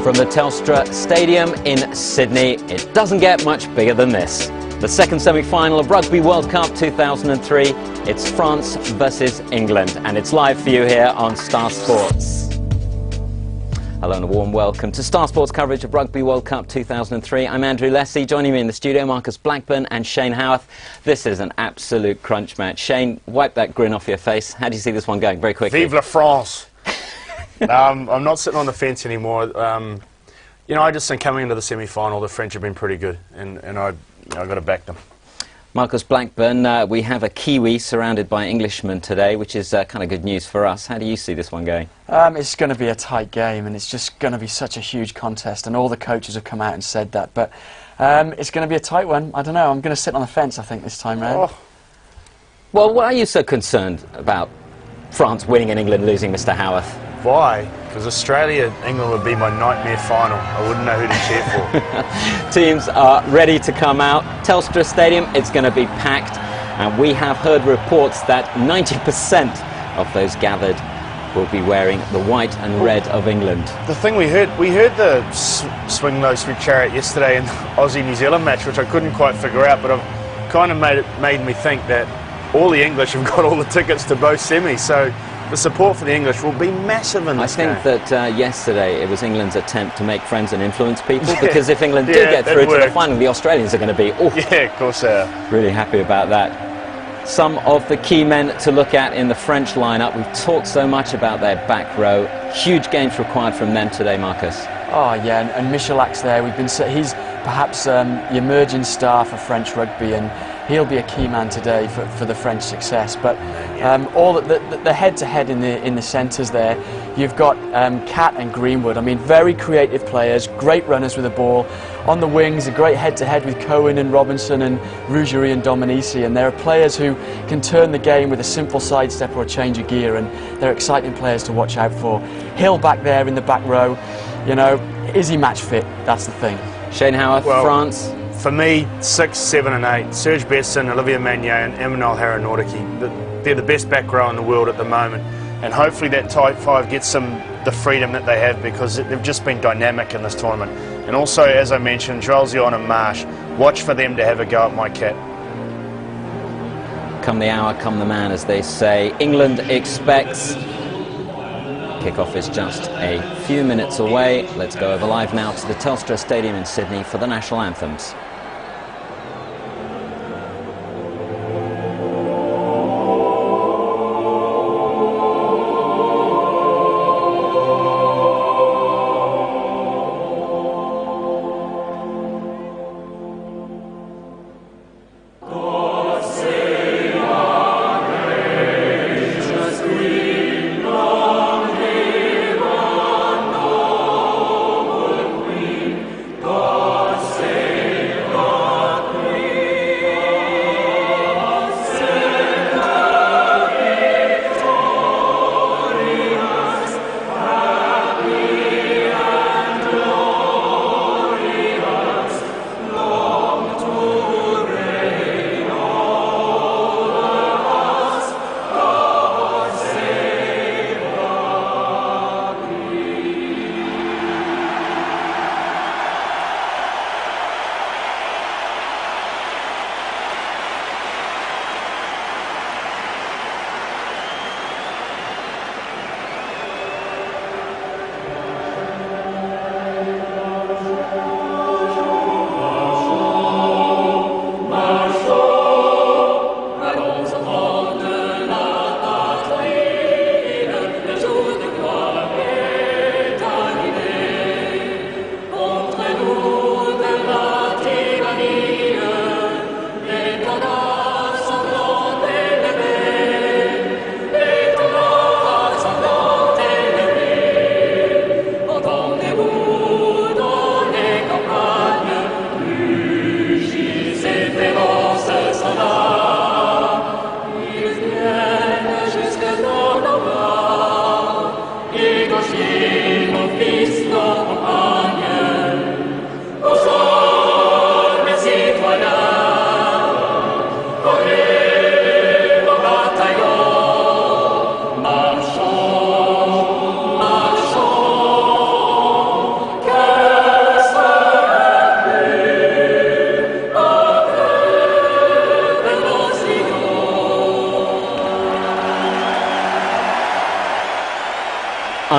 From the Telstra Stadium in Sydney, it doesn't get much bigger than this. The second semi-final of Rugby World Cup 2003. It's France versus England, and it's live for you here on Star Sports. Hello and a warm welcome to Star Sports coverage of Rugby World Cup 2003. I'm Andrew Lessey. Joining me in the studio, Marcus Blackburn and Shane Howarth. This is an absolute crunch match. Shane, wipe that grin off your face. How do you see this one going? Very quickly. Vive la France! I'm not sitting on the fence anymore. You know, I just think coming into the semi-final, the French have been pretty good, and I got to back them. Marcus Blackburn, we have a Kiwi surrounded by Englishmen today, which is kind of good news for us. How do you see this one going? It's going to be a tight game, and it's just going to be such a huge contest, and all the coaches have come out and said that. But it's going to be a tight one. I don't know. I'm going to sit on the fence, I think, this time round. Oh. Well, why are you so concerned about France winning and England losing, Mr. Howarth? Why? Because Australia-England would be my nightmare final. I wouldn't know who to cheer for. Teams are ready to come out. Telstra Stadium, it's going to be packed, and we have heard reports that 90% of those gathered will be wearing the white and red of England. The thing we heard the swing low, swing chariot yesterday in the Aussie-New Zealand match, which I couldn't quite figure out, but I've kind of made me think that all the English have got all the tickets to both semis, so the support for the English will be massive in this game. I think that yesterday it was England's attempt to make friends and influence people, because if England do get through to the final, the Australians are going to be yeah, of course they are. Really happy about that. Some of the key men to look at in the French lineup. We've talked so much about their back row. Huge games required from them today, Marcus. Oh yeah, and Michalak's there. He's perhaps the emerging star for French rugby, and he'll be a key man today for the French success. But all the head-to-head in the centres there, you've got Cat and Greenwood. I mean, very creative players, great runners with the ball. On the wings, a great head-to-head with Cohen and Robinson and Rougerie and Dominici. And there are players who can turn the game with a simple sidestep or a change of gear, and they're exciting players to watch out for. Hill back there in the back row, you know, is he match fit? That's the thing. Shane Howarth, well, France. For me, 6, 7 and 8, Serge Besson, Olivier Magnier and Emmanuel Harry-Nordici, they're the best back row in the world at the moment, and hopefully that tight five gets them the freedom that they have, because they've just been dynamic in this tournament. And also, as I mentioned, Joel Zion and Marsh, watch for them to have a go at my cat. Come the hour, come the man, as they say. England expects. Kickoff is just a few minutes away. Let's go over live now to the Telstra Stadium in Sydney for the national anthems.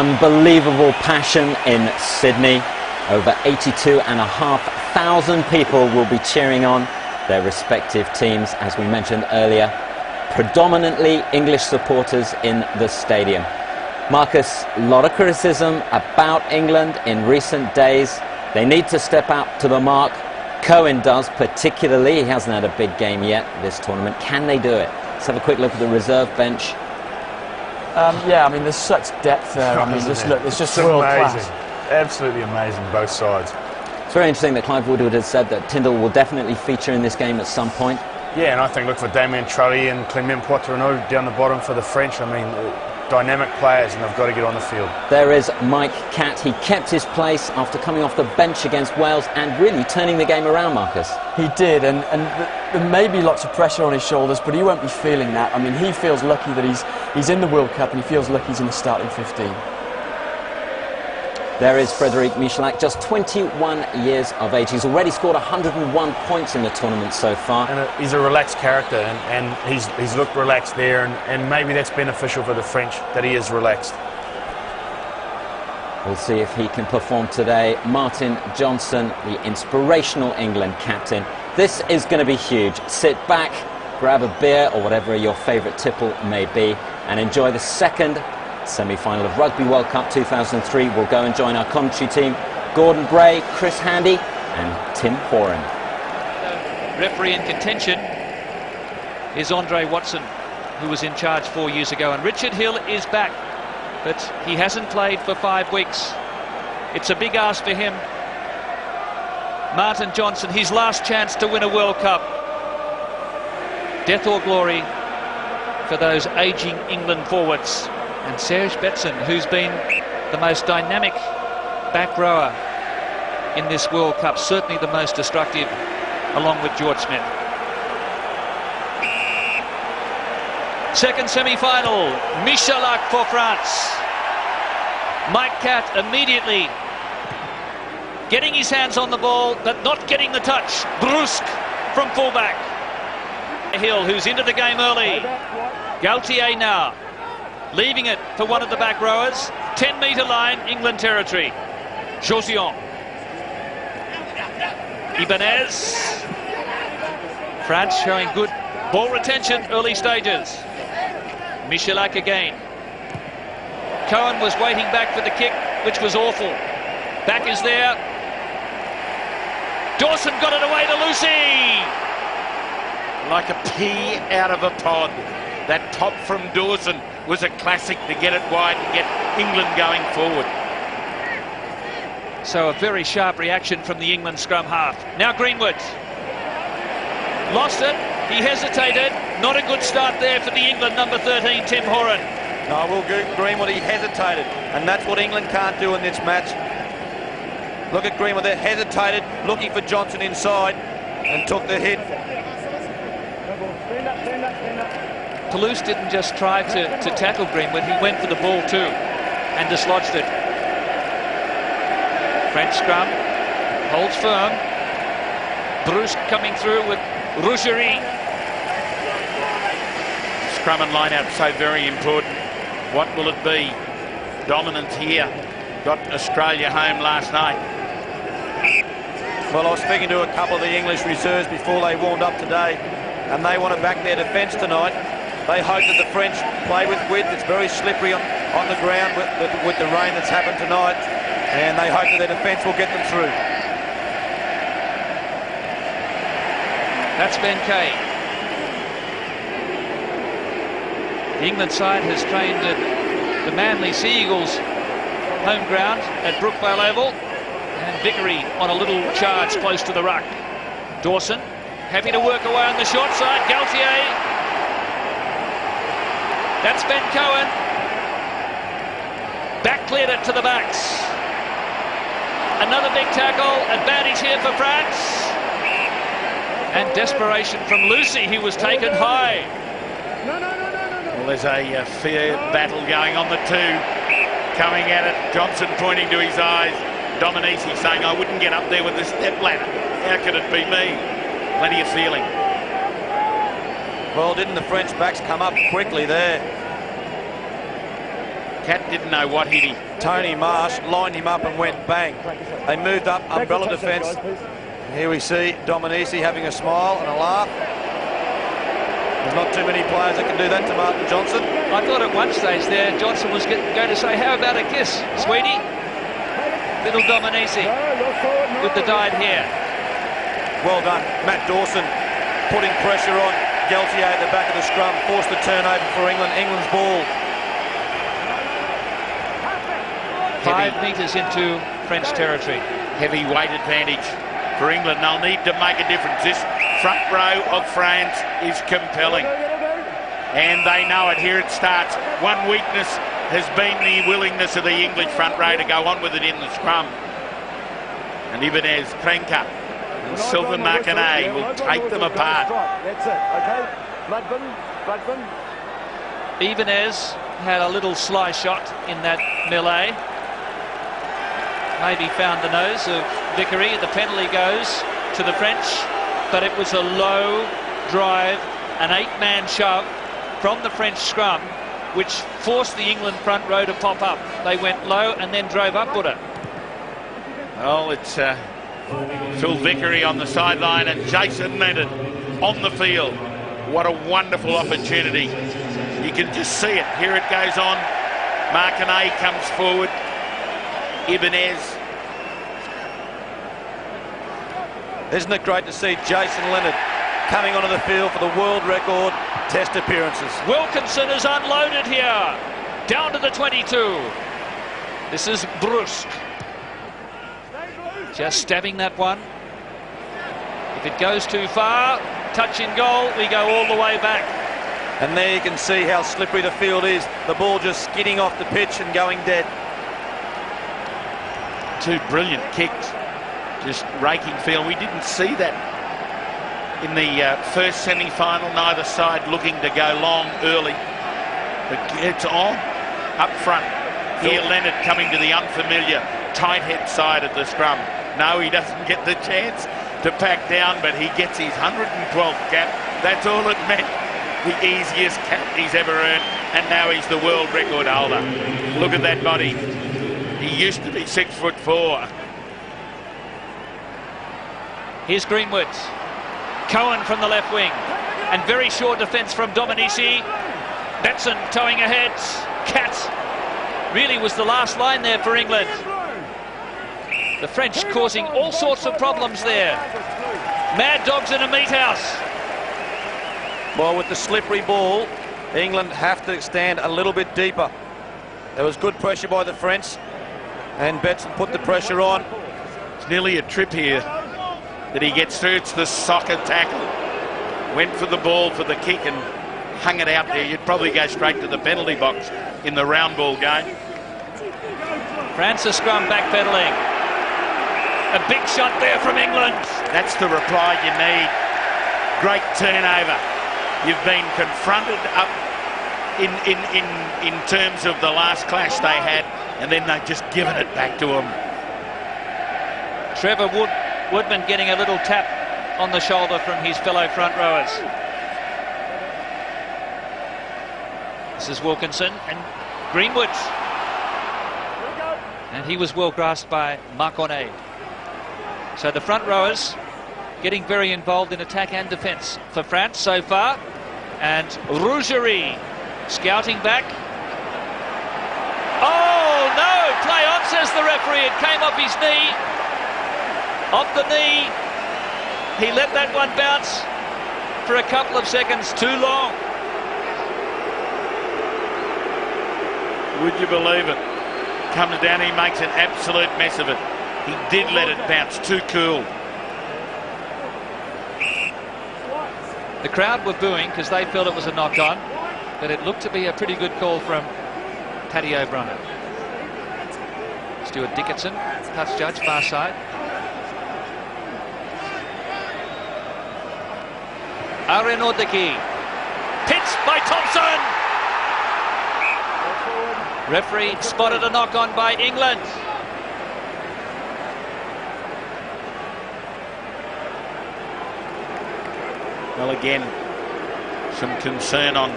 Unbelievable passion in Sydney. Over 82,500 people will be cheering on their respective teams, as we mentioned earlier. Predominantly English supporters in the stadium. Marcus, a lot of criticism about England in recent days. They need to step out to the mark. Cohen does, particularly. He hasn't had a big game yet this tournament. Can they do it? Let's have a quick look at the reserve bench. Yeah, I mean, there's such depth there. I mean, just look, it's just world class. Absolutely amazing, both sides. It's very interesting that Clive Woodward has said that Tyndall will definitely feature in this game at some point. Yeah, and I think, look, for Damien Trulli and Clement Poitrenaud down the bottom for the French, I mean, dynamic players, and they've got to get on the field. There is Mike Catt. He kept his place after coming off the bench against Wales and really turning the game around, Marcus. He did, and there may be lots of pressure on his shoulders, but he won't be feeling that. I mean, he feels lucky that he's in the World Cup, and he feels lucky he's in the starting 15. There is Frederic Michalak, just 21 years of age. He's already scored 101 points in the tournament so far. And he's a relaxed character, and he's looked relaxed there, and maybe that's beneficial for the French, that he is relaxed. We'll see if he can perform today. Martin Johnson, the inspirational England captain. This is going to be huge. Sit back, grab a beer or whatever your favourite tipple may be, and enjoy the second semi-final of Rugby World Cup 2003. We'll go and join our commentary team, Gordon Bray, Chris Handy and Tim Horan. Referee in contention is Andre Watson, who was in charge 4 years ago, and Richard Hill is back, but he hasn't played for 5 weeks. It's a big ask for him. Martin Johnson, his last chance to win a World Cup. Death or glory for those ageing England forwards. And Serge Betsen, who's been the most dynamic back rower in this World Cup, certainly the most destructive, along with George Smith. Second semi-final, Michalak for France. Mike Catt immediately getting his hands on the ball, but not getting the touch. Brusque from fullback. Hill, who's into the game early. Gaultier now, leaving it for one of the back rowers. 10-metre line, England territory. Josion. Ibanez. France showing good ball retention early stages. Michalak again. Cohen was waiting back for the kick, which was awful. Back is there. Dawson got it away to Lucy. Like a pea out of a pod. That pop from Dawson was a classic to get it wide and get England going forward. So a very sharp reaction from the England scrum half. Now Greenwood. Lost it. He hesitated. Not a good start there for the England number 13, Tim Horan. No, Will Greenwood, he hesitated. And that's what England can't do in this match. Look at Greenwood there, hesitated, looking for Johnson inside and took the hit. Toulouse didn't just try to tackle Greenwood, he went for the ball too and dislodged it. French scrum holds firm. Brusque coming through with Rougerie. Scrum and line out so very important. What will it be? Dominance here. Got Australia home last night. Well, I was speaking to a couple of the English reserves before they warmed up today, and they want to back their defence tonight. They hope that the French play with width. It's very slippery on the ground with the rain that's happened tonight, and they hope that their defence will get them through. That's Ben Kay. The England side has trained at the Manly Sea Eagles home ground at Brookvale Oval, and Vickery on a little charge close to the ruck. Dawson happy to work away on the short side. Gaultier. That's Ben Cohen. Back cleared it to the backs. Another big tackle. Advantage here for France. And desperation from Lucy, who was taken high. Well, there's a fair battle going on, the two coming at it. Johnson pointing to his eyes. Dominici saying, I wouldn't get up there with the step ladder. How could it be me? Plenty of feeling. Well, didn't the French backs come up quickly there? Cat didn't know what hit him. Tony Marsh lined him up and went bang. They moved up, umbrella defence. Here we see Dominici having a smile and a laugh. There's not too many players that can do that to Martin Johnson. I thought at one stage there Johnson was going to say, how about a kiss, sweetie? Little Dominici with the dyed hair. Well done, Matt Dawson putting pressure on Galtier at the back of the scrum, forced the turnover for England. England's ball. 5 metres into French territory. Heavy weight advantage for England. They'll need to make a difference. This front row of France is compelling. And they know it. Here it starts. One weakness has been the willingness of the English front row to go on with it in the scrum. And Ibanez, Krenka and Sylvain Marcanet will take them apart. That's it, okay? Bloodburn. Ibanez had a little sly shot in that melee. Maybe found the nose of Vickery. The penalty goes to the French, but it was a low drive, an 8-man shove from the French scrum, which forced the England front row to pop up. They went low and then drove up with it. Well, it's Phil Vickery on the sideline and Jason Leonard on the field. What a wonderful opportunity. You can just see it. Here it goes on. Marcanet comes forward. Ibanez. Isn't it great to see Jason Leonard coming onto the field for the world record test appearances? Wilkinson is unloaded here. Down to the 22. This is Brusque. Just stabbing that one. If it goes too far, touch in goal, we go all the way back. And there you can see how slippery the field is. The ball just skidding off the pitch and going dead. 2 brilliant kicks. Just raking field. We didn't see that in the first semi-final. Neither side looking to go long early. But it's on up front. Here Leonard coming to the unfamiliar tight head side of the scrum. No, he doesn't get the chance to pack down, but he gets his 112th cap. That's all it meant. The easiest cap he's ever earned, and now he's the world record holder. Look at that body. He used to be 6'4". Here's Greenwood. Cohen from the left wing. And very short defence from Dominici. Betson towing ahead. Cat really was the last line there for England. The French causing all sorts of problems there. Mad dogs in a meat house. Well, with the slippery ball, England have to stand a little bit deeper. There was good pressure by the French, and Betson put the pressure on. It's nearly a trip here that he gets through. It's the soccer tackle. Went for the ball for the kick and hung it out there. You'd probably go straight to the penalty box in the round ball game. Francis scrum backpedaling. A big shot there from England. That's the reply you need. Great turnover. You've been confronted up in terms of the last clash they had, and then they've just given it back to them. Trevor Woodman getting a little tap on the shoulder from his fellow front rowers. This is Wilkinson and Greenwood. And he was well grasped by Marcanet. So the front rowers getting very involved in attack and defence for France so far. And Rougerie scouting back. Oh no, play on, says the referee. It came off his knee. Off the knee. He let that one bounce for a couple of seconds too long. Would you believe it? Comes down, he makes an absolute mess of it. He did let it bounce, too cool. The crowd were booing because they felt it was a knock-on, but it looked to be a pretty good call from Paddy O'Brien. Stuart Dickinson, touch judge, far side. Arenodeki, pitched by Thompson. Referee spotted a knock-on by England. Well, again, some concern on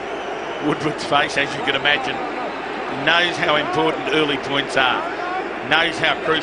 Woodward's face, as you could imagine. knows how important early points are, knows how crucial